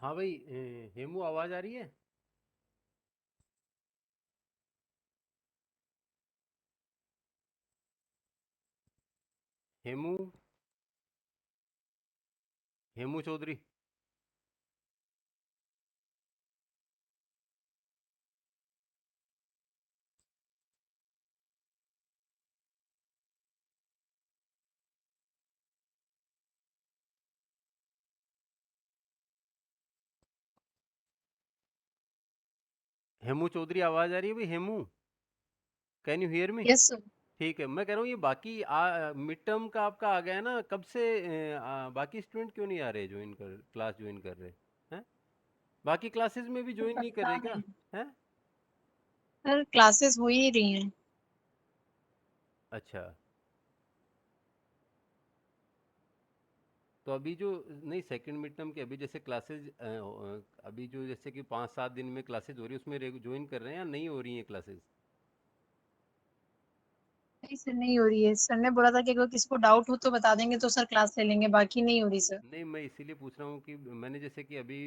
हाँ भाई, हेमू आवाज आ रही है। हेमू। हेमू चौधरी। हेमू चौधरी आवाज आ रही है भाई, Hemu. Can you hear me? Yes sir. ठीक है, मैं कह रहा हूँ ये बाकी मिड टर्म का आपका आ गया है ना, कब से बाकी स्टूडेंट क्यों नहीं आ रहे, ज्वाइन कर क्लास ज्वाइन कर रहे हैं? बाकी क्लासेस में भी सर ज्वाइन नहीं कर पता रहे क्या? नहीं। हैं? सर क्लासेस हो ही रही हैं। अच्छा। तो अभी जो नहीं, सेकंड मिड टर्म की अभी जैसे क्लासेस अभी जो जैसे कि 5-7 दिन में क्लासेस हो रही है उसमें ज्वाइन कर रहे हैं या नहीं हो रही हैं क्लासेस? नहीं सर, नहीं हो रही है। सर ने बोला था कि अगर किसी को डाउट हो तो बता देंगे तो सर क्लास ले लेंगे, बाकी नहीं हो रही सर। नहीं, मैं इसीलिए पूछ रहा हूँ कि मैंने जैसे कि अभी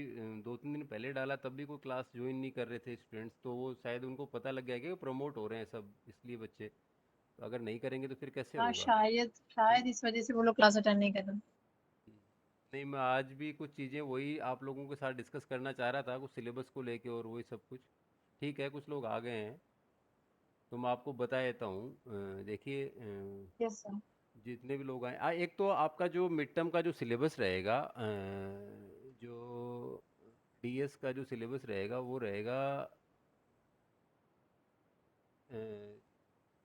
2-3 दिन पहले डाला तब भी कोई क्लास ज्वाइन नहीं कर रहे थे स्टूडेंट्स, तो वो शायद उनको पता लग गया कि प्रमोट हो रहे हैं सब, इसलिए बच्चे। तो अगर नहीं करेंगे तो फिर कैसे हाँ, होगा? शायद है शायद ना? इस वजह से वो लोग क्लास अटेंड नहीं कर रहे। नहीं, मैं आज भी कुछ चीज़ें वही आप लोगों के साथ डिस्कस करना चाह रहा था, कुछ सिलेबस को लेके और वही सब कुछ। ठीक है, कुछ लोग आ गए हैं तो मैं आपको बता देता हूँ। देखिए, यस सर। जितने भी लोग आए एक तो आपका जो मिड टर्म का जो सिलेबस रहेगा, जो डीएस का जो सिलेबस रहेगा वो रहेगा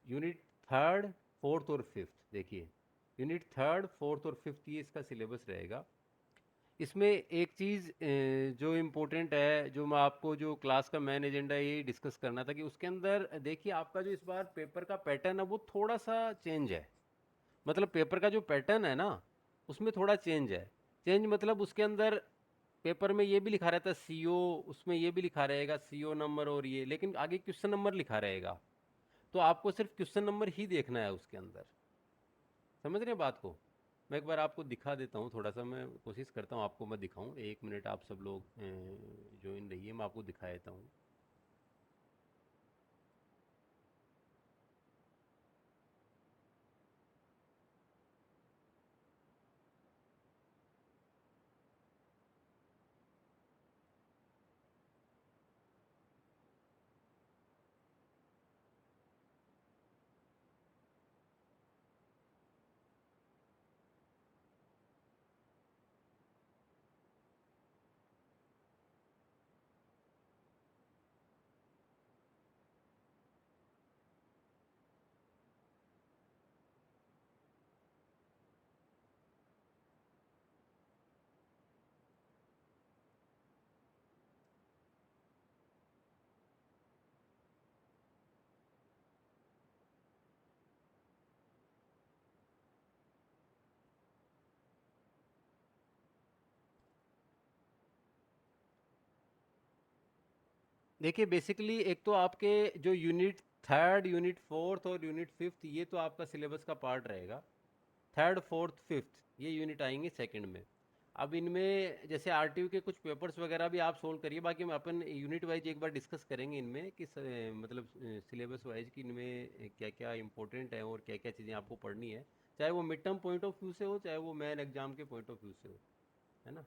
यूनिट थर्ड, फोर्थ और फिफ्थ। देखिए, यूनिट थर्ड, फोर्थ और फिफ्थ ये इसका सिलेबस रहेगा। इसमें एक चीज़ जो इम्पोर्टेंट है, जो मैं आपको जो क्लास का मेन एजेंडा यही डिस्कस करना था कि उसके अंदर देखिए आपका जो इस बार पेपर का पैटर्न है वो थोड़ा सा चेंज है। मतलब पेपर का जो पैटर्न है ना, उसमें थोड़ा चेंज है। चेंज मतलब उसके अंदर पेपर में ये भी लिखा रहता है सीओ, उसमें ये भी लिखा रहेगा सीओ नंबर और ये, लेकिन आगे क्वेश्चन नंबर लिखा रहेगा। तो आपको सिर्फ क्वेश्चन नंबर ही देखना है उसके अंदर। समझ रहे हैं बात को? मैं एक बार आपको दिखा देता हूँ, थोड़ा सा मैं कोशिश करता हूँ आपको मैं दिखाऊँ। 1 मिनट आप सब लोग ज्वाइन रहिए, मैं आपको दिखा देता हूँ। देखिए, बेसिकली एक तो आपके जो यूनिट थर्ड, यूनिट फोर्थ और यूनिट फिफ्थ, ये तो आपका सिलेबस का पार्ट रहेगा। थर्ड, फोर्थ, फिफ्थ ये यूनिट आएंगे सेकंड में। अब इनमें जैसे आरटीयू के कुछ पेपर्स वगैरह भी आप सोल्व करिए, बाकी हम अपन यूनिट वाइज एक बार डिस्कस करेंगे इनमें कि मतलब सिलेबस वाइज कि इनमें क्या क्या इंपॉर्टेंट है और क्या क्या चीज़ें आपको पढ़नी है, चाहे वो mid term point of view से हो, चाहे वो मेन एग्जाम के पॉइंट ऑफ व्यू से हो। है ना?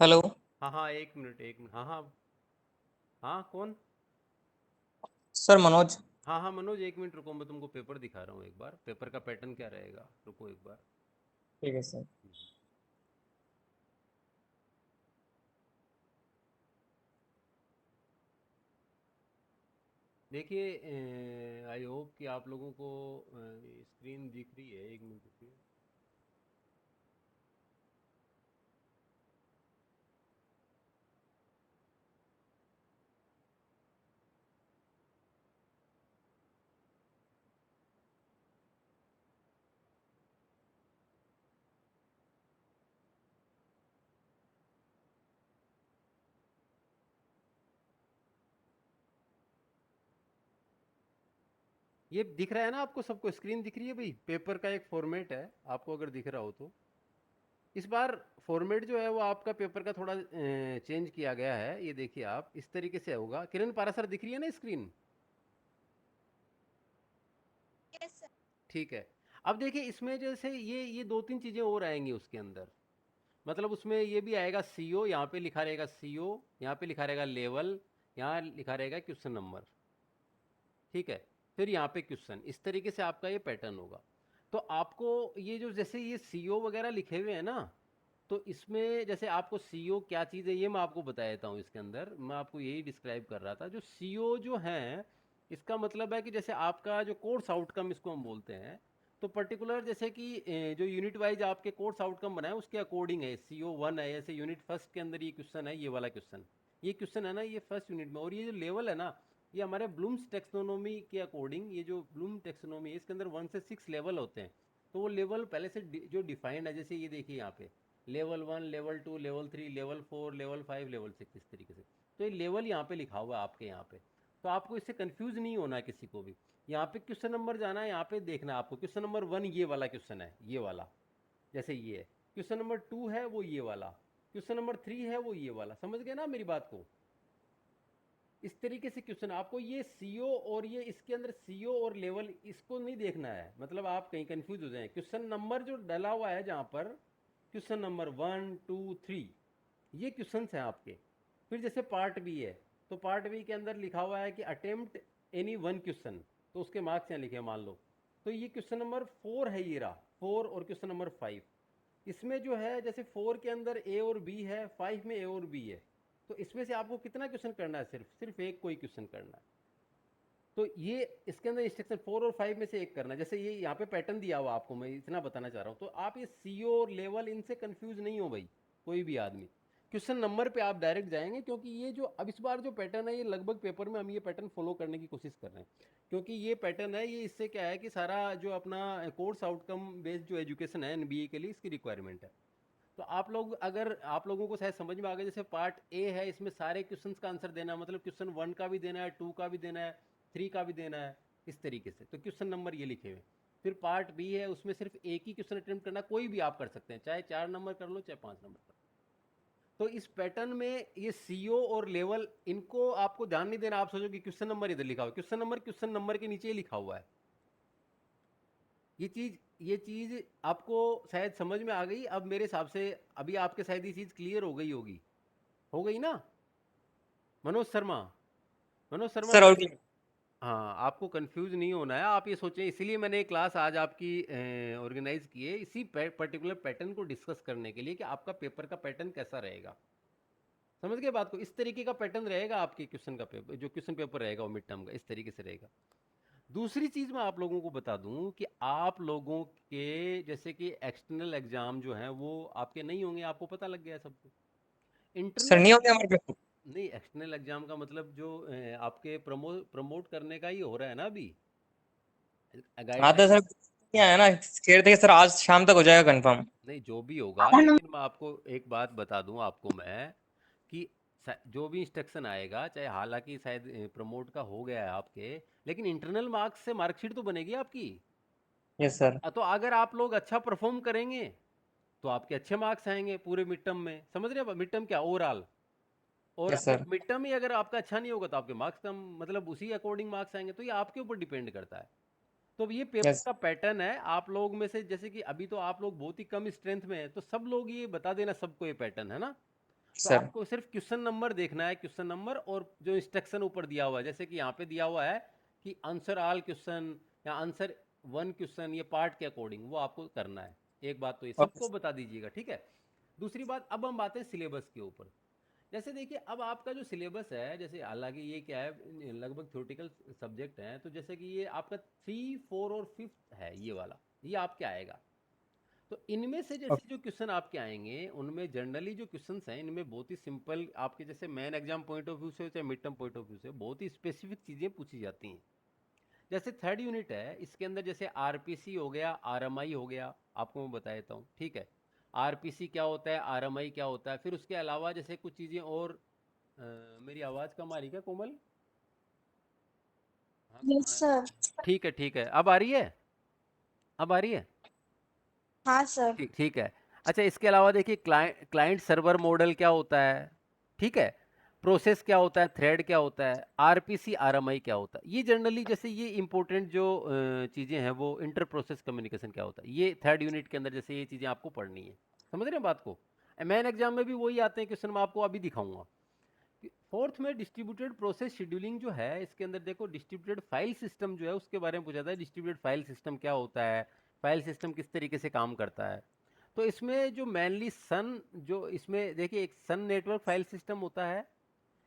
हेलो हाँ हाँ, एक मिनट एक मिनट, हाँ हाँ हाँ, कौन? सर, मनोज। हाँ हाँ मनोज, एक मिनट रुको, मैं तुमको पेपर दिखा रहा हूँ एक बार, पेपर का पैटर्न क्या रहेगा, रुको एक बार। ठीक है सर। देखिए, आई होप कि आप लोगों को स्क्रीन दिख रही है, एक मिनट रुकिए। ये दिख रहा है ना आपको, सबको स्क्रीन दिख रही है भाई? पेपर का एक फॉर्मेट है, आपको अगर दिख रहा हो तो। इस बार फॉर्मेट जो है वो आपका पेपर का थोड़ा चेंज किया गया है, ये देखिए आप, इस तरीके से होगा। किरण पारासर दिख रही है ना स्क्रीन? ठीक है। अब देखिए इसमें जैसे ये दो तीन चीजें और आएंगी उसके अंदर। मतलब उसमें ये भी आएगा सीओ, यहाँ पे लिखा रहेगा सीओ, यहाँ पे लिखा रहेगा लेवल, यहाँ लिखा रहेगा क्वेश्चन नंबर। ठीक है। फिर यहाँ पे क्वेश्चन, इस तरीके से आपका ये पैटर्न होगा। तो आपको ये जो जैसे ये सीओ वगैरह लिखे हुए हैं ना, तो इसमें जैसे आपको सीओ क्या चीज़ है ये मैं आपको बता देता हूँ। इसके अंदर मैं आपको यही डिस्क्राइब कर रहा था। जो सीओ जो है, इसका मतलब है कि जैसे आपका जो कोर्स आउटकम इसको हम बोलते हैं, तो पर्टिकुलर जैसे कि जो यूनिट वाइज आपके कोर्स आउटकम बनाए उसके अकॉर्डिंग है। सीओ वन है, जैसे यूनिट फर्स्ट के अंदर ये क्वेश्चन है, ये वाला क्वेश्चन, ये क्वेश्चन है ना, ये फर्स्ट यूनिट में। और ये जो लेवल है ना, ये हमारे ब्लूम्स टेक्सोनोमी के अकॉर्डिंग, ये जो ब्लूम टेक्सोनोमी है इसके अंदर 1 से 6 लेवल होते हैं। तो वो लेवल पहले से जो डिफाइंड है, जैसे ये देखिए यहाँ पे level 1, level 2, level 3, level 4, level 5, level 6, इस तरीके से। तो ये लेवल यहाँ पे लिखा हुआ है आपके यहाँ पे। तो आपको इससे कंफ्यूज नहीं होना है किसी को भी। यहाँ पे क्वेश्चन नंबर जाना है, यहाँ पे देखना है आपको। क्वेश्चन नंबर 1 ये वाला क्वेश्चन है, ये वाला, जैसे ये है। क्वेश्चन नंबर 2 है वो ये वाला, क्वेश्चन नंबर 3 है वो ये वाला। समझ गए ना मेरी बात को? इस तरीके से क्वेश्चन आपको ये सीओ और ये इसके अंदर सीओ और लेवल इसको नहीं देखना है, मतलब आप कहीं कंफ्यूज हो जाएं। क्वेश्चन नंबर जो डला हुआ है जहाँ पर, क्वेश्चन नंबर 1, 2, 3, ये क्वेश्चन है आपके। फिर जैसे पार्ट बी है, तो पार्ट बी के अंदर लिखा हुआ है कि अटेम्प्ट एनी वन क्वेश्चन, तो उसके मार्क्स यहाँ लिखे हैं मान लो। तो ये क्वेश्चन नंबर 4 है, ये रहा 4, और क्वेश्चन नंबर 5। इसमें जो है जैसे 4 के अंदर ए और बी है, 5 में ए और बी है। तो इसमें से आपको कितना क्वेश्चन करना है? सिर्फ सिर्फ एक कोई क्वेश्चन करना है। तो ये इसके अंदर इंस्ट्रक्शन 4 और 5 में से एक करना है। जैसे ये यहाँ पे पैटर्न दिया हुआ आपको, मैं इतना बताना चाह रहा हूँ। तो आप ये सीओ और लेवल इनसे कंफ्यूज नहीं हो भाई, कोई भी आदमी। क्वेश्चन नंबर पे आप डायरेक्ट जाएंगे, क्योंकि ये जो अब इस बार जो पैटर्न है, ये लगभग पेपर में हम ये पैटर्न फॉलो करने की कोशिश कर रहे हैं। क्योंकि ये पैटर्न है, ये इससे क्या है कि सारा जो अपना कोर्स आउटकम बेस्ड जो एजुकेशन है एनबीए के लिए, इसकी रिक्वायरमेंट है। तो आप लोग, अगर आप लोगों को शायद समझ में आ गया, जैसे पार्ट ए है, इसमें सारे क्वेश्चंस का आंसर देना है, मतलब क्वेश्चन 1 का भी देना है, 2 का भी देना है, 3 का भी देना है, इस तरीके से। तो क्वेश्चन नंबर ये लिखे हुए। फिर पार्ट बी है, उसमें सिर्फ एक ही क्वेश्चन अटेम्प्ट करना, कोई भी आप कर सकते हैं, चाहे 4 नंबर कर लो चाहे 5 नंबर कर लो। तो इस पैटर्न में ये सीओ और लेवल, इनको आपको ध्यान नहीं देना। आप सोचो कि क्वेश्चन नंबर इधर लिखा हुआ है, क्वेश्चन नंबर के नीचे ही लिखा हुआ है। ये चीज आपको शायद समझ में आ गई अब मेरे हिसाब से। अभी आपके शायद ये चीज क्लियर हो गई होगी, हो गई ना? मनोज शर्मा, मनोज शर्मा सर, और भाई। हाँ, आपको कंफ्यूज नहीं होना है, आप ये सोचें। इसीलिए मैंने ये क्लास आज आपकी ऑर्गेनाइज की है, इसी पर्टिकुलर पैटर्न को डिस्कस करने के लिए कि आपका पेपर का पैटर्न कैसा रहेगा। समझ गए बात को? इस तरीके का पैटर्न रहेगा आपके क्वेश्चन का पेपर, जो क्वेश्चन पेपर रहेगा वो मिड टर्म का, इस तरीके से रहेगा। दूसरी चीज मैं आप लोगों को बता दूं कि आप लोगों के जैसे कि एक्सटर्नल एग्जाम जो हैं वो आपके नहीं होंगे, आपको पता लग गया है सबको। सर, इंटरनल नहीं होंगे एग्जाम, हमारे पेपर। नहीं एक्सटर्नल एग्जाम का मतलब जो आपके प्रमोट करने का ही हो रहा है ना अभी, हाँ तो गाइडलाइन। सर, क्या है ना, कह रहे थे कि सर आज शाम तक हो जाएगा कंफर्म। नहीं जो भी होगा, लेकिन मैं आपको एक बात बता दूं आपको मैं, कि जो भी इंस्ट्रक्शन आएगा, चाहे हालांकि शायद प्रमोट का हो गया है आपके, लेकिन इंटरनल मार्क्स से मार्कशीट तो बनेगी आपकी। Yes sir. तो अगर आप लोग अच्छा परफॉर्म करेंगे तो आपके अच्छे मार्क्स आएंगे पूरे मिड टर्म में। समझ रहे हैं? मिड टर्म क्या, ओवरऑल। और यस सर। मिड टर्म ही अगर आपका अच्छा नहीं होगा तो आपके मार्क्स कम, मतलब उसी अकॉर्डिंग मार्क्स आएंगे। तो ये आपके ऊपर डिपेंड करता है। तो ये पेपर यस। का पैटर्न है। आप लोग में से जैसे कि अभी तो आप लोग बहुत ही कम स्ट्रेंथ में है, तो सब लोग ये बता देना सबको ये पैटर्न है ना। तो सर आपको सिर्फ क्वेश्चन नंबर देखना है, क्वेश्चन नंबर और जो इंस्ट्रक्शन ऊपर दिया हुआ है, जैसे कि यहाँ पे दिया हुआ है कि आंसर ऑल क्वेश्चन या आंसर वन क्वेश्चन, ये पार्ट के अकॉर्डिंग वो आपको करना है। एक बात तो ये सबको बता दीजिएगा, ठीक है। दूसरी बात, अब हम आते हैं सिलेबस के ऊपर। जैसे देखिए, अब आपका जो सिलेबस है, जैसे हालांकि ये क्या है, लगभग थ्योरेटिकल सब्जेक्ट हैं, तो जैसे कि ये आपका 3, 4 और 5 है, ये वाला ये आपके आएगा। तो इनमें से जैसे जो क्वेश्चन आपके आएंगे, उनमें जनरली जो क्वेश्चंस हैं, इनमें बहुत ही सिंपल आपके जैसे main exam point of view से चाहे mid term point of view से बहुत ही स्पेसिफिक चीज़ें पूछी जाती हैं। जैसे थर्ड यूनिट है, इसके अंदर जैसे आरपीसी हो गया, आरएमआई हो गया, आपको मैं बता देता हूँ, ठीक है। आरपीसी क्या होता है, आरएमआई क्या होता है, फिर उसके अलावा जैसे कुछ चीज़ें और मेरी आवाज़ कम आ रही क्या कोमल? हाँ, यस सर। ठीक है ठीक है, अब आ रही है, अब आ रही है, हाँ सर। ठीक ठीक है। अच्छा, इसके अलावा देखिए क्लाइंट सर्वर मॉडल क्या होता है, ठीक है। प्रोसेस क्या होता है, थ्रेड क्या होता है, आरपीसी आरएमआई क्या होता है, ये जनरली जैसे ये इंपॉर्टेंट जो चीज़ें हैं, वो इंटर प्रोसेस कम्युनिकेशन क्या होता है, ये थर्ड यूनिट के अंदर जैसे ये चीज़ें आपको पढ़नी है। समझ रहे हैं बात को? मेन एग्जाम में भी वही आते हैं क्वेश्चन, मैं आपको अभी दिखाऊंगा। फोर्थ में डिस्ट्रीब्यूटेड प्रोसेस शेड्यूलिंग जो है, इसके अंदर देखो डिस्ट्रीब्यूटेड फाइल सिस्टम जो है उसके बारे में पूछा था। डिस्ट्रीब्यूटेड फाइल सिस्टम क्या होता है, फाइल सिस्टम किस तरीके से काम करता है। तो इसमें जो मेनली सन, जो इसमें देखिए एक सन नेटवर्क फाइल सिस्टम होता है,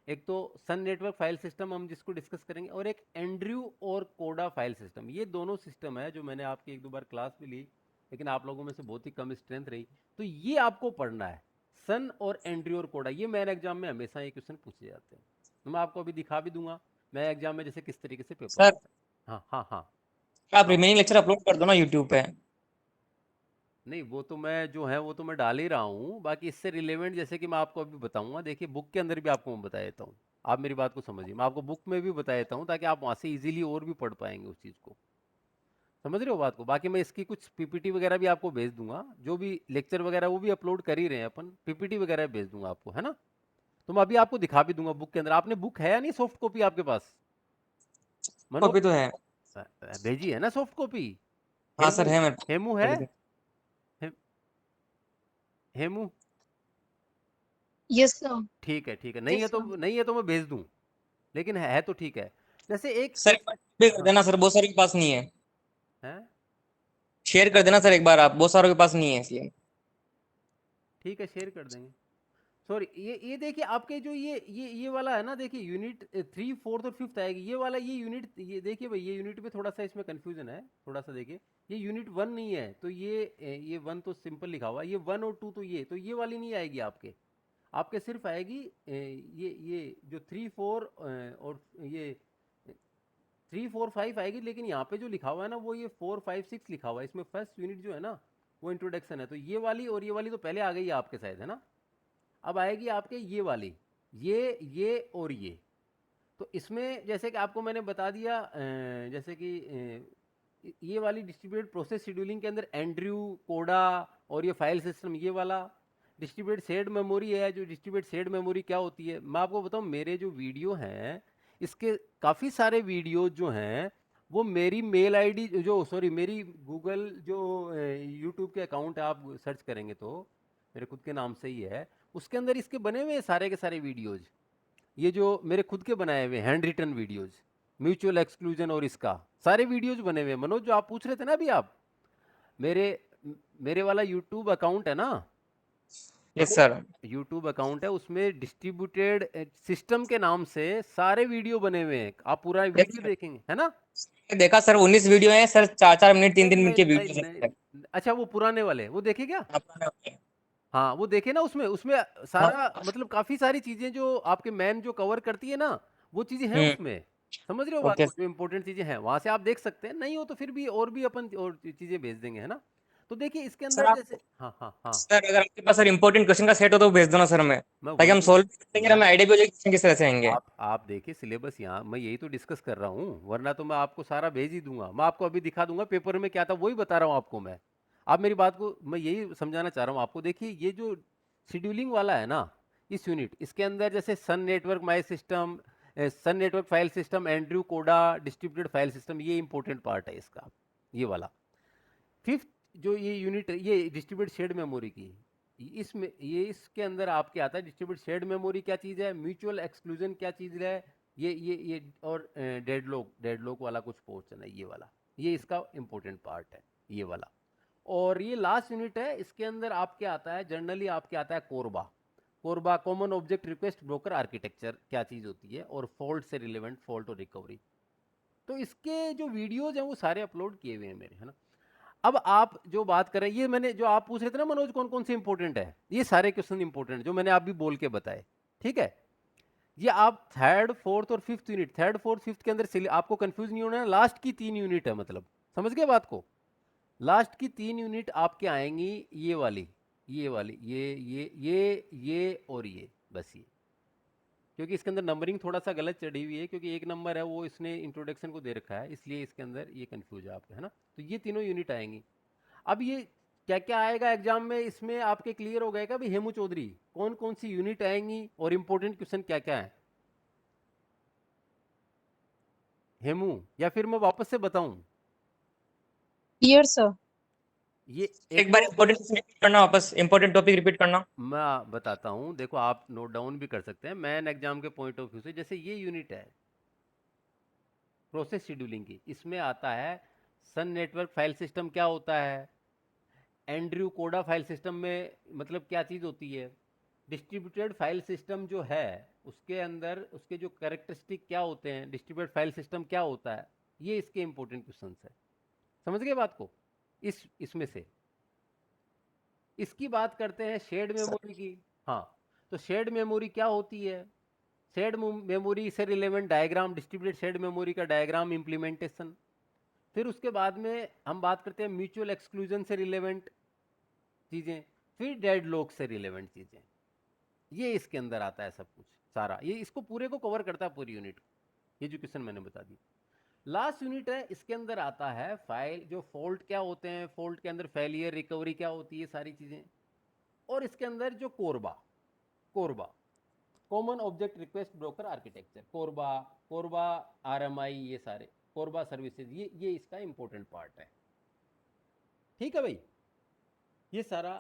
एक तो सन नेटवर्क फाइल सिस्टम हम जिसको डिस्कस करेंगे, और एक एंड्रयू और कोडा फाइल सिस्टम। ये दोनों सिस्टम है जो मैंने आपकी एक दो बार क्लास भी ली, लेकिन आप लोगों में से बहुत ही कम स्ट्रेंथ रही। तो ये आपको पढ़ना है, सन और एंड्रयू और कोडा। ये मेन एग्जाम में हमेशा ये क्वेश्चन पूछे जाते हैं, तो मैं आपको अभी दिखा भी दूंगा मेन एग्जाम में जैसे किस तरीके से पेपर सर होता है। हाँ हाँ हाँ आप हाँ। रिमेनिंग लेक्चर अपलोड कर दो ना यूट्यूब पे। नहीं, वो तो मैं जो है वो तो मैं डाल ही रहा हूँ, बाकी इससे रिलेवेंट जैसे कि मैं आपको अभी बताऊंगा। देखिए, बुक के अंदर भी आपको मैं बता देता हूँ, आप मेरी बात को समझिए। मैं आपको बुक में भी बता देता हूँ ताकि आप वहाँ से इजीली और भी पढ़ पाएंगे उस चीज़ को। समझ रहे हो बात को? बाकी मैं इसकी कुछ पीपीटी वगैरह भी आपको भेज दूंगा, जो भी लेक्चर वगैरह वो भी अपलोड कर ही रहे हैं अपन, पीपीटी वगैरह भेज दूंगा आपको, है ना। तो मैं अभी आपको दिखा भी दूंगा बुक के अंदर। आपने बुक है या नहीं, सॉफ्ट कॉपी आपके पास मनोज? कॉपी तो है। भेजी है ना सॉफ्ट कॉपी? हाँ सर हेमू, है मेरे हेमू है, पास। हे, हेमू? Yes sir. ठीक है ठीक है, यस सर। नहीं है तो मैं भेज दूं, लेकिन है तो ठीक है। जैसे एक सर एक एक बार भी कर हाँ, देना सर, बहुत सारे के पास नहीं है। है, शेयर कर देना सर एक बार, आप बहुत सारों के पास नहीं है इसलिए। ठीक है, शेयर कर देंगे। सॉरी, ये देखिए आपके जो ये वाला है ना, देखिए यूनिट 3, 4 और 5 आएगी, ये वाला ये यूनिट, ये देखिए भाई, ये यूनिट पे थोड़ा सा इसमें कंफ्यूजन है, थोड़ा सा देखिए। ये यूनिट 1 नहीं है, तो ये 1 तो सिंपल लिखा हुआ है, ये 1 और 2 तो ये वाली नहीं आएगी आपके। आपके सिर्फ आएगी ये जो 3, 4 और ये 3, 4, 5 आएगी। लेकिन यहाँ पे जो लिखा हुआ है ना, वो ये 4, 5, 6 लिखा हुआ है। इसमें फर्स्ट यूनिट जो है ना, वो इंट्रोडक्शन है। तो ये वाली और ये वाली तो पहले आ गई है आपके शायद, है ना। अब आएगी आपके ये वाली, ये और ये। तो इसमें जैसे कि आपको मैंने बता दिया, जैसे कि ये वाली डिस्ट्रीब्यूटेड प्रोसेस शेड्यूलिंग के अंदर एंड्रयू, कोडा और ये फाइल सिस्टम, ये वाला डिस्ट्रीब्यूटेड शेयर्ड मेमोरी है। जो डिस्ट्रीब्यूटेड शेयर्ड मेमोरी क्या होती है, मैं आपको बताऊं, मेरे जो वीडियो हैं, इसके काफ़ी सारे वीडियो जो हैं, वो मेरी मेल आईडी, जो सॉरी मेरी गूगल जो यूट्यूब के अकाउंट है, आप सर्च करेंगे तो मेरे खुद के नाम से ही है, उसके अंदर इसके बने हुए हैं सारे के सारे वीडियोज़। ये जो मेरे खुद के बनाए हुए handwritten videos, mutual exclusion और इसका सारे वीडियोज़ बने हुए हैं। मनोज, जो आप पूछ रहे थे ना अभी, आप मेरे मेरे वाला यूट्यूब अकाउंट है ना, यस सर। यूट्यूब अकाउंट है, उसमें डिस्ट्रीब्यूटेड सिस्टम के नाम से सारे वीडियो बने हुए हैं। आप पूरा यस वीडियो सर, देखेंगे, है ना। देखा सर 19 वीडियो है सर, 4-4 मिनट 3-3 मिनट के नहीं वीडियो नहीं, है। अच्छा वो पुराने वाले वो देखे क्या? आप पुराने वाले हैं। हाँ, वो देखे ना, उसमें उसमें हाँ। सारा मतलब काफी सारी चीजें जो आपके मैन जो कवर करती है ना, वो चीजें हैं हम्म। उसमें। समझ रहे हो बात ओके को? जो इंपॉर्टेंट चीजें हैं वहां से आप देख सकते हैं, नहीं हो तो फिर भी और भी अपन और चीजें भेज देंगे, है ना। तो देखिए इसके सर। अंदर आप जैसे हाँ हाँ हाँ, सर अगर आपके पास सर इंपॉर्टेंट क्वेश्चन का सेट हो तो भेज दो ना सर हमें, मैं ताकि वही हम तो सोल्व करेंगे, मैं हमें आइडिया भी हो जाएगी क्वेश्चन किस तरह से आएंगे। आप देखिए सिलेबस, यहाँ मैं यही तो डिस्कस कर रहा हूँ, वरना तो मैं आपको सारा भेज ही दूंगा। मैं आपको अभी दिखा दूंगा पेपर में क्या था, वही बता रहा हूँ आपको मैं। आप मेरी बात को, मैं यही समझाना चाह रहा हूँ आपको। देखिए ये जो शेड्यूलिंग वाला है ना, इस यूनिट, इसके अंदर जैसे Sun network my system, Sun network file system, Andrew Coda distributed file system, ये इंपॉर्टेंट पार्ट है इसका, ये वाला। फिफ्थ जो ये यूनिट, ये डिस्ट्रीब्यूटेड शेयर्ड मेमोरी की, इसमें ये इसके अंदर आपके आता है डिस्ट्रीब्यूट शेयर्ड मेमोरी क्या चीज़ है, म्यूचुअल एक्सक्लूजन क्या चीज़ है, ये और डेडलॉक वाला कुछ पोर्शन है, ये वाला, ये इसका इंपॉर्टेंट पार्ट है, ये वाला। और ये लास्ट यूनिट है, इसके अंदर आपके आता है जनरली आपके आता है Korba. Korba common object request broker architecture क्या चीज़ होती है, और फॉल्ट से रिलेवेंट फॉल्ट और रिकवरी। तो इसके जो वीडियोज हैं वो सारे अपलोड किए हुए हैं मेरे, है ना। अब आप जो बात कर रहे हैं, ये मैंने जो आप पूछ रहे थे ना मनोज कौन कौन से इंपॉर्टेंट है, ये सारे क्वेश्चन इंपॉर्टेंट जो मैंने आप भी बोल के बताए, ठीक है। ये आप थर्ड फोर्थ और fifth unit, third fourth fifth के अंदर आपको कंफ्यूज नहीं होना है, लास्ट की 3 यूनिट है, मतलब समझ गए बात को। लास्ट की 3 यूनिट आपके आएंगी, ये वाली, ये वाली, ये और ये, बस ये। क्योंकि इसके अंदर नंबरिंग थोड़ा सा गलत चढ़ी हुई है, क्योंकि एक नंबर है वो इसने इंट्रोडक्शन को दे रखा है, इसलिए इसके अंदर ये कंफ्यूज है आपके, है ना। तो ये तीनों यूनिट आएंगी। अब ये क्या क्या आएगा एग्जाम में, इसमें आपके क्लियर हो गएगा भी हेमू चौधरी कौन कौन सी यूनिट आएंगी और इंपॉर्टेंट क्वेश्चन क्या क्या है। हेमू, या फिर मैं वापस से बताऊं, क्लियर सर। ये एक बार तो इम्पोर्टेंट रिपीट करना, वापस इम्पोर्टेंट टॉपिक रिपीट करना। मैं बताता हूं, देखो आप नोट डाउन भी कर सकते हैं मैन एग्जाम के पॉइंट ऑफ व्यू से। जैसे ये यूनिट है प्रोसेस शेड्यूलिंग की, इसमें आता है सन नेटवर्क फाइल सिस्टम क्या होता है, एंड्रयू कोडा फाइल सिस्टम में मतलब क्या चीज़ होती है, डिस्ट्रीब्यूटेड फाइल सिस्टम जो है उसके अंदर उसके जो कैरेक्टरिस्टिक क्या होते हैं, डिस्ट्रीब्यूटेड फाइल सिस्टम क्या होता है, ये इसके इंपॉर्टेंट क्वेश्चंस है। समझ गए बात को। इसमें से इसकी बात करते हैं शेयर्ड मेमोरी की। हाँ, तो शेयर्ड मेमोरी क्या होती है, शेयर्ड मेमोरी से relevant diagram, distributed shared memory का डायग्राम इंप्लीमेंटेशन। फिर उसके बाद में हम बात करते हैं म्यूचुअल एक्सक्लूजन से रिलेवेंट चीज़ें, फिर डेडलॉक से रिलेवेंट चीज़ें। ये इसके अंदर आता है सब कुछ सारा, ये इसको पूरे को कवर करता है, पूरी यूनिट को, ये जो क्वेश्चन मैंने बता दी। लास्ट यूनिट है, इसके अंदर आता है फाइल जो फॉल्ट क्या होते हैं, फॉल्ट के अंदर फेलियर रिकवरी क्या होती है, सारी चीज़ें। और इसके अंदर जो Korba, Korba common object request broker architecture, Korba, Korba RMI, ये सारे कोरबा सर्विसेज, ये इसका इंपॉर्टेंट पार्ट है। ठीक है भाई, ये सारा,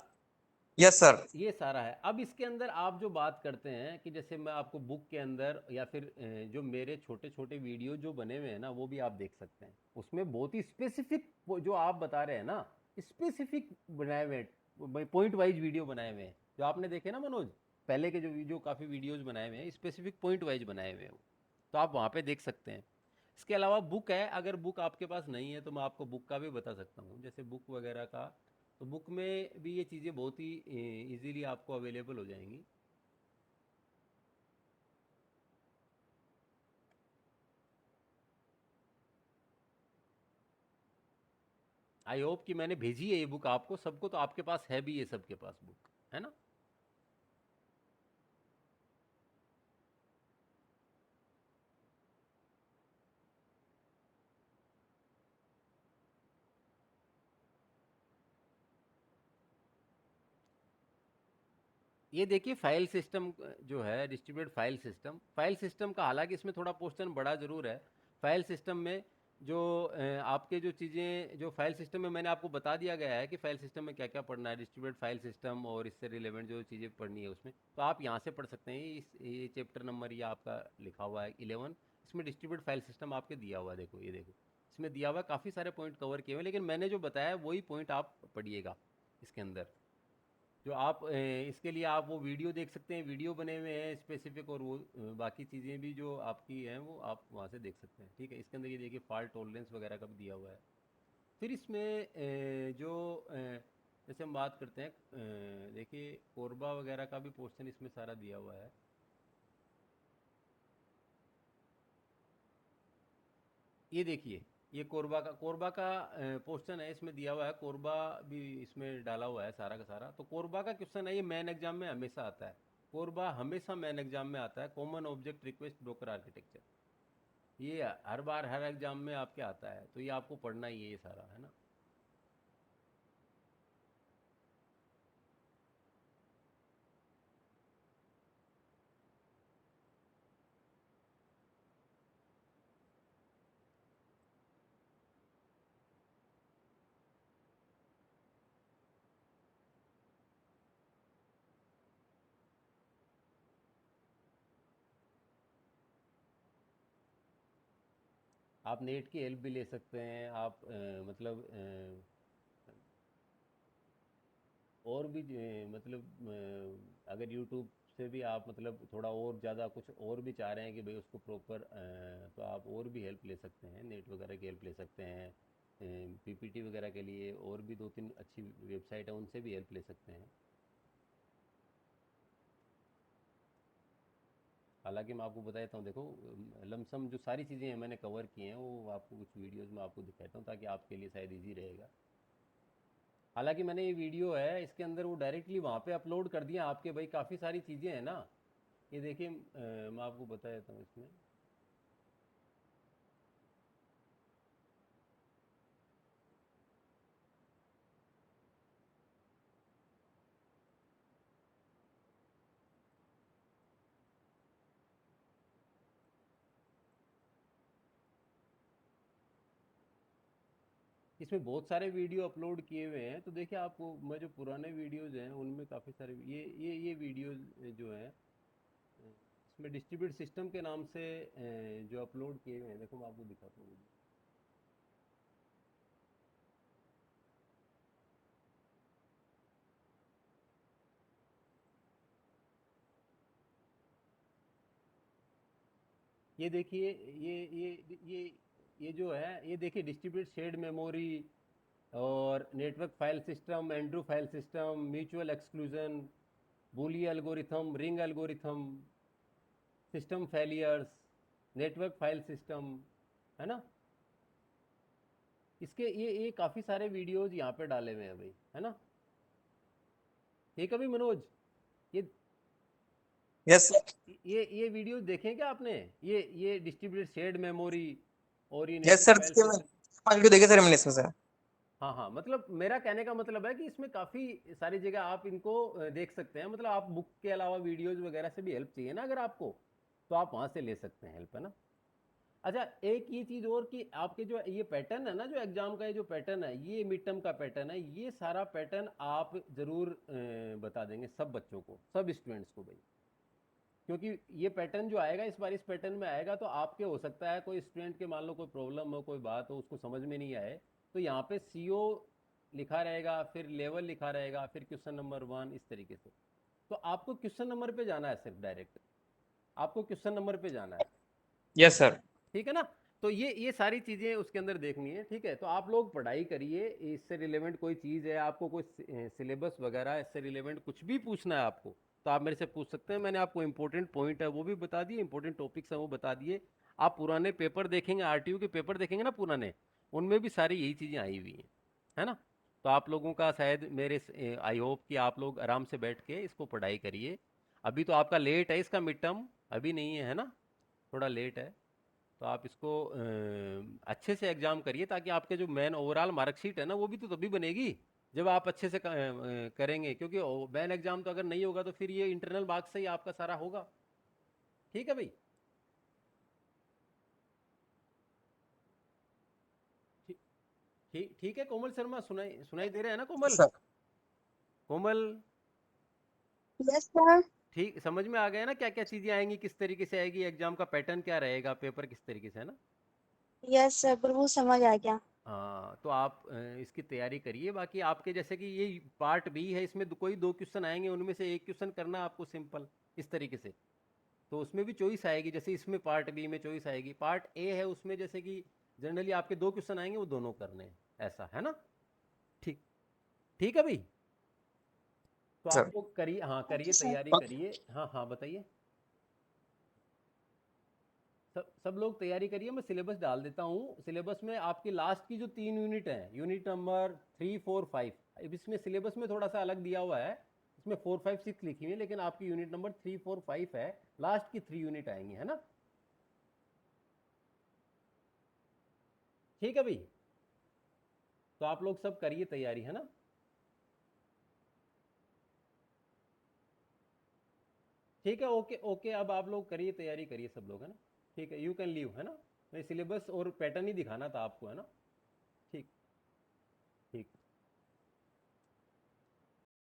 यस सर। ये सारा है। अब इसके अंदर आप जो बात करते हैं कि जैसे मैं आपको बुक के अंदर या फिर जो मेरे छोटे छोटे वीडियो जो बने हुए हैं ना, वो भी आप देख सकते हैं, उसमें बहुत ही स्पेसिफिक जो आप बता रहे हैं ना, स्पेसिफिक बनाए हुए हैं, पॉइंट वाइज वीडियो बनाए हुए हैं जो आपने देखे ना मनोज, पहले के जो काफ़ी वीडियोज बनाए हुए हैं स्पेसिफिक पॉइंट वाइज बनाए हुए हैं वो, तो आप वहाँ पे देख सकते हैं। इसके अलावा बुक है, अगर बुक आपके पास नहीं है तो मैं आपको बुक का भी बता सकता हूँ, जैसे बुक वगैरह का, तो बुक में भी ये चीज़ें बहुत ही इजीली आपको अवेलेबल हो जाएंगी। आई होप कि मैंने भेजी है ये बुक आपको सबको, तो आपके पास है भी ये सबके पास बुक, है ना। ये देखिए फाइल सिस्टम जो है, डिस्ट्रीब्यूटेड फाइल सिस्टम का, हालांकि इसमें थोड़ा पोर्शन बड़ा ज़रूर है। फाइल सिस्टम में जो आपके जो चीज़ें जो फाइल सिस्टम में मैंने आपको बता दिया गया है कि फाइल सिस्टम में क्या क्या पढ़ना है, डिस्ट्रीब्यूटेड फाइल सिस्टम और इससे रिलेवेंट जो चीज़ें पढ़नी है उसमें, तो आप यहाँ से पढ़ सकते हैं। ये चैप्टर नंबर ये आपका लिखा हुआ है 11, इसमें डिस्ट्रीब्यूटेड फाइल सिस्टम आपके दिया हुआ है, देखो ये देखो इसमें दिया हुआ है, काफ़ी सारे पॉइंट कवर किए हुए हैं, लेकिन मैंने जो बताया वही पॉइंट आप पढ़िएगा इसके अंदर। जो आप इसके लिए आप वो वीडियो देख सकते हैं, वीडियो बने हुए हैं स्पेसिफिक, और वो बाकी चीज़ें भी जो आपकी हैं वो आप वहाँ से देख सकते हैं। ठीक है, इसके अंदर ये देखिए फॉल्ट टॉलरेंस वगैरह का भी दिया हुआ है। फिर इसमें जो जैसे हम बात करते हैं, देखिए कोरबा वगैरह का भी पोर्शन इसमें सारा दिया हुआ है। ये देखिए, ये कोरबा का पोर्शन है, इसमें दिया हुआ है, कोरबा भी इसमें डाला हुआ है सारा का सारा। तो कोरबा का क्वेश्चन है, ये मेन एग्जाम में हमेशा आता है, कोरबा हमेशा मेन एग्जाम में आता है, common object request broker architecture, ये हर बार हर एग्जाम में आपके आता है, तो ये आपको पढ़ना ही है ये सारा, है ना। आप नेट की हेल्प भी ले सकते हैं, आप मतलब और भी मतलब अगर यूट्यूब से भी आप मतलब थोड़ा और ज़्यादा कुछ और भी चाह रहे हैं कि भाई उसको प्रॉपर, तो आप और भी हेल्प ले सकते हैं, नेट वगैरह की हेल्प ले सकते हैं, पीपीटी वगैरह के लिए और भी 2-3 अच्छी वेबसाइट है, उनसे भी हेल्प ले सकते हैं। हालांकि मैं आपको बताता हूँ, देखो लमसम जो सारी चीज़ें हैं मैंने कवर की हैं, वो आपको कुछ वीडियोस में आपको दिखाता हूँ ताकि आपके लिए शायद इजी रहेगा। हालांकि मैंने ये वीडियो है इसके अंदर वो डायरेक्टली वहाँ पे अपलोड कर दिया आपके, भाई काफ़ी सारी चीज़ें हैं ना। ये देखिए मैं आपको बता देता हूँ इसमें। इसमें बहुत सारे वीडियो अपलोड किए हुए हैं, तो देखिए आपको मैं जो पुराने वीडियोस हैं उनमें काफ़ी सारे ये वीडियोस जो हैं इसमें डिस्ट्रीब्यूट सिस्टम के नाम से जो अपलोड किए हुए हैं, देखो मैं आपको दिखाता हूँ। ये देखिए, ये जो है, ये देखिए डिस्ट्रीब्यूट शेयर्ड मेमोरी और network file system, Andrew file system, mutual exclusion, bully algorithm, ring algorithm, system failures, network file system, है ना। इसके ये काफ़ी सारे वीडियोज यहाँ पे डाले हुए हैं भाई, है ना। ठीक है भाई मनोज, ये यस सर। ये वीडियोज देखे क्या आपने? ये डिस्ट्रीब्यूटेड शेयर्ड मेमोरी और ये यस नेटवर्क सर, फाइल इसके सिस्टम। 5 वीडियो देखे सर मैंने इसमें से। हाँ हाँ, मतलब मेरा कहने का मतलब है कि इसमें काफ़ी सारी जगह आप इनको देख सकते हैं, मतलब आप बुक के अलावा वीडियोज वगैरह से भी हेल्प चाहिए ना अगर आपको, तो आप वहाँ से ले सकते हैं हेल्प, है ना। अच्छा, एक ये चीज़ और कि आपके जो ये पैटर्न है ना, जो एग्जाम का ये जो पैटर्न है, ये मिड टर्म का पैटर्न है, ये सारा पैटर्न आप ज़रूर बता देंगे सब बच्चों को, सब स्टूडेंट्स को भाई। क्योंकि ये पैटर्न जो आएगा इस बार, इस पैटर्न में आएगा तो आपके हो सकता है कोई स्टूडेंट के मान लो कोई प्रॉब्लम हो, कोई बात हो, उसको समझ में नहीं आए, तो यहाँ पे सीओ लिखा रहेगा, फिर लेवल लिखा रहेगा, फिर क्वेश्चन नंबर 1, इस तरीके से। तो आपको क्वेश्चन नंबर पे जाना है, सिर्फ डायरेक्ट आपको क्वेश्चन नंबर पे जाना है। Yes sir. ठीक है ना। तो ये सारी चीज़ें उसके अंदर देखनी है, ठीक है। तो आप लोग पढ़ाई करिए, इससे रिलेवेंट कोई चीज़ है आपको, कोई सिलेबस वगैरह इससे रिलेवेंट कुछ भी पूछना है आपको, तो आप मेरे से पूछ सकते हैं। मैंने आपको इंपॉर्टेंट पॉइंट है वो भी बता दिए, इंपॉर्टेंट टॉपिक्स हैं वो बता दिए। आप पुराने पेपर देखेंगे, आरटीयू के पेपर देखेंगे ना पुराने, उनमें भी सारी यही चीज़ें आई हुई हैं, है ना। तो आप लोगों का शायद मेरे आई होप कि आप लोग आराम से बैठ के इसको पढ़ाई करिए। अभी तो आपका लेट है इसका मिड टर्म, अभी नहीं है ना, थोड़ा लेट है। तो आप इसको अच्छे से एग्जाम करिए, ताकि आपके जो मेन ओवरऑल मार्कशीट है ना, वो भी तो तभी बनेगी जब आप अच्छे से करेंगे। क्योंकि मेन एग्जाम तो अगर नहीं होगा तो फिर ये इंटरनल मार्क्स से ही आपका सारा होगा। ठीक है भाई। ठीक ठीक ठीक है कोमल शर्मा, सुनाई सुनाई दे रहे हैं ना कोमल? सर। कोमल, यस सर। ठीक, समझ में आ गया ना क्या क्या चीज़ें आएंगी, किस तरीके से आएगी, एग्जाम का पैटर्न क्या रहेगा, पेपर किस तरीके से, है ना। यस सर, बिल्कुल समझ आ गया। हाँ, तो आप इसकी तैयारी करिए। बाकी आपके जैसे कि ये पार्ट बी है, इसमें कोई 2 क्वेश्चन आएंगे, उनमें से एक क्वेश्चन करना आपको सिंपल इस तरीके से। तो उसमें भी चॉइस आएगी, जैसे इसमें पार्ट बी में चॉइस आएगी। पार्ट ए है उसमें जैसे कि जनरली आपके 2 क्वेश्चन आएंगे, वो दोनों करने हैं, ऐसा है ना। ठीक ठीक है भाई। तो आप सर। लोग करिए, हाँ करिए, ओके सर। तैयारी करिए। हाँ हाँ बताइए। सब लोग तैयारी करिए, मैं सिलेबस डाल देता हूँ। सिलेबस में आपकी लास्ट की जो 3 यूनिट हैं, यूनिट नंबर 3, 4, 5, अब इसमें सिलेबस में थोड़ा सा अलग दिया हुआ है, इसमें 4, 5, 6 लिखी हुई है, लेकिन आपकी यूनिट नंबर 3, 4, 5 है, लास्ट की 3 यूनिट आएंगी, है ना। ठीक है भाई। तो आप लोग सब करिए तैयारी, है ना। ठीक है, ओके ओके, अब आप लोग करिए तैयारी, करिए सब लोग, है ना। ठीक है, यू कैन लीव, है ना। मैं सिलेबस और पैटर्न ही दिखाना था आपको, है ना।